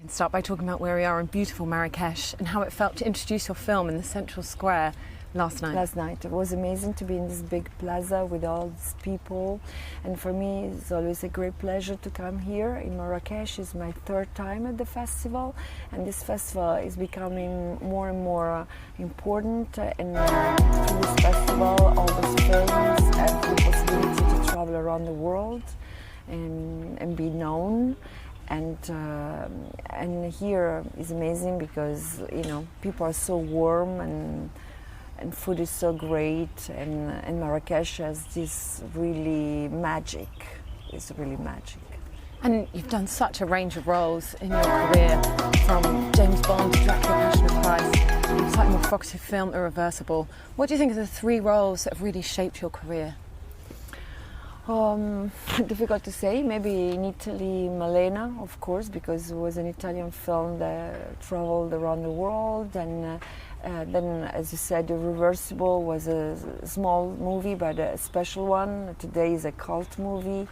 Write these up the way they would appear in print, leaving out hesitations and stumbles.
Start by talking about where we are in beautiful Marrakesh and how it felt to introduce your film in the central square last night. It was amazing to be in this big plaza with all these people, and for me it's always a great pleasure to come here in Marrakesh. It's my third time at the festival, and this festival is becoming more and more important, and through this festival all those films have the possibility to travel around the world and be known. And here is amazing because people are so warm and food is so great, and Marrakesh has this really magic. It's really magic. And you've done such a range of roles in your career, from James Bond to Dracula Passion of Christ, and slightly more provocative film Irreversible. What do you think are the three roles that have really shaped your career? Difficult to say. Maybe in Italy, Malena, of course, because it was an Italian film that traveled around the world. And then, as you said, Irreversible was a small movie, but a special one. Today is a cult movie,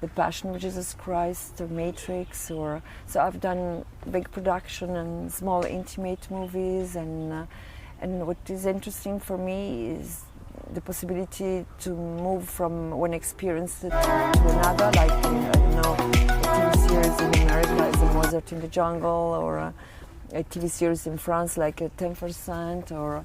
The Passion of Jesus Christ, The Matrix. So I've done big production and small intimate movies. And what is interesting for me is the possibility to move from one experience to another, like I don't know, a TV series in America is a Mozart in the Jungle, or a TV series in France like a 10%, or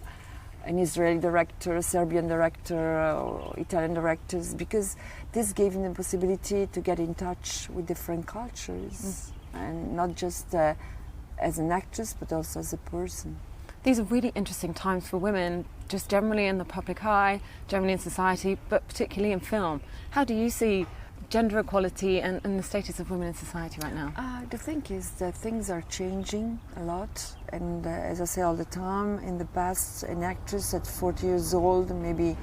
an Israeli director, a Serbian director, or Italian directors, because this gave me the possibility to get in touch with different cultures, and not just as an actress, but also as a person. These are really interesting times for women, just generally in the public eye, generally in society, but particularly in film. How do you see gender equality and the status of women in society right now? The thing is that things are changing a lot, and as I say all the time, in the past, an actress at 40 years old, maybe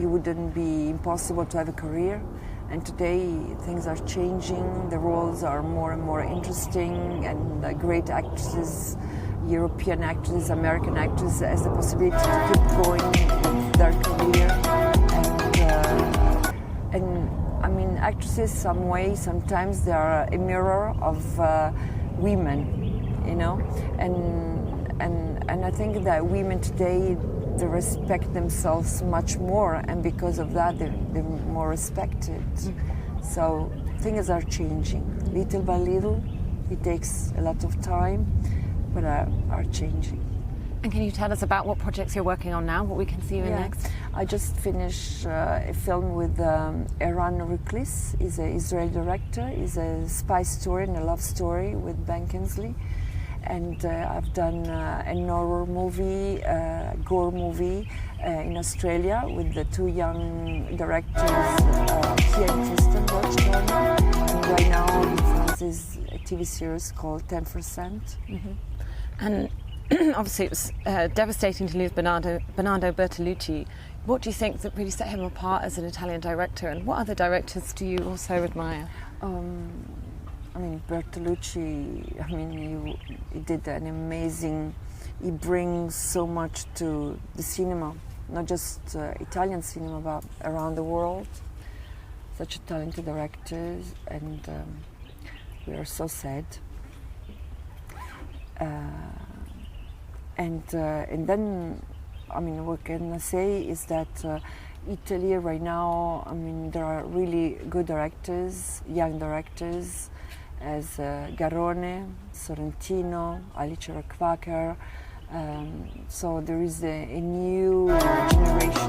it wouldn't be impossible to have a career. And today things are changing, the roles are more and more interesting, and great actresses, European actors, American actors, has the possibility to keep going with their career. And I mean, actresses, sometimes they are a mirror of women, And I think that women today, they respect themselves much more, and because of that, they're more respected. So things are changing, little by little. It takes a lot of time, but are changing. And can you tell us about what projects you're working on now, what we can see you in next? I just finished a film with Eran Ruklis. He's an Israeli director. It's a spy story and a love story with Ben Kingsley. And I've done an horror movie, gore movie in Australia with the two young directors, Kia and Tristan Roach-Turner. And right now in France is a TV series called 10%. And obviously it was devastating to lose Bernardo Bertolucci. What do you think that really set him apart as an Italian director, and what other directors do you also admire? I mean, Bertolucci, he did an amazing, he brings so much to the cinema, not just Italian cinema, but around the world. Such a talented director, and we are so sad. And then, what can I say is that Italy right now, there are really good directors, young directors, as Garrone, Sorrentino, Alice Quaker. So there is a new generation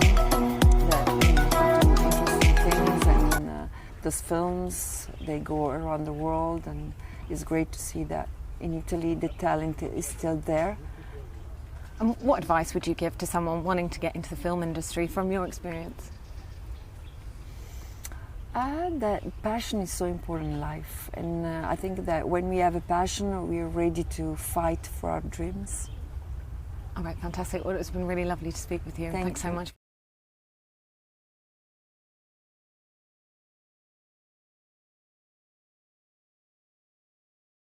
that do interesting things, and those films, they go around the world, and it's great to see that in Italy the talent is still there. And what advice would you give to someone wanting to get into the film industry from your experience? That passion is so important in life, and I think that when we have a passion, we are ready to fight for our dreams. All right, fantastic. Well, it's been really lovely to speak with you. Thanks so much.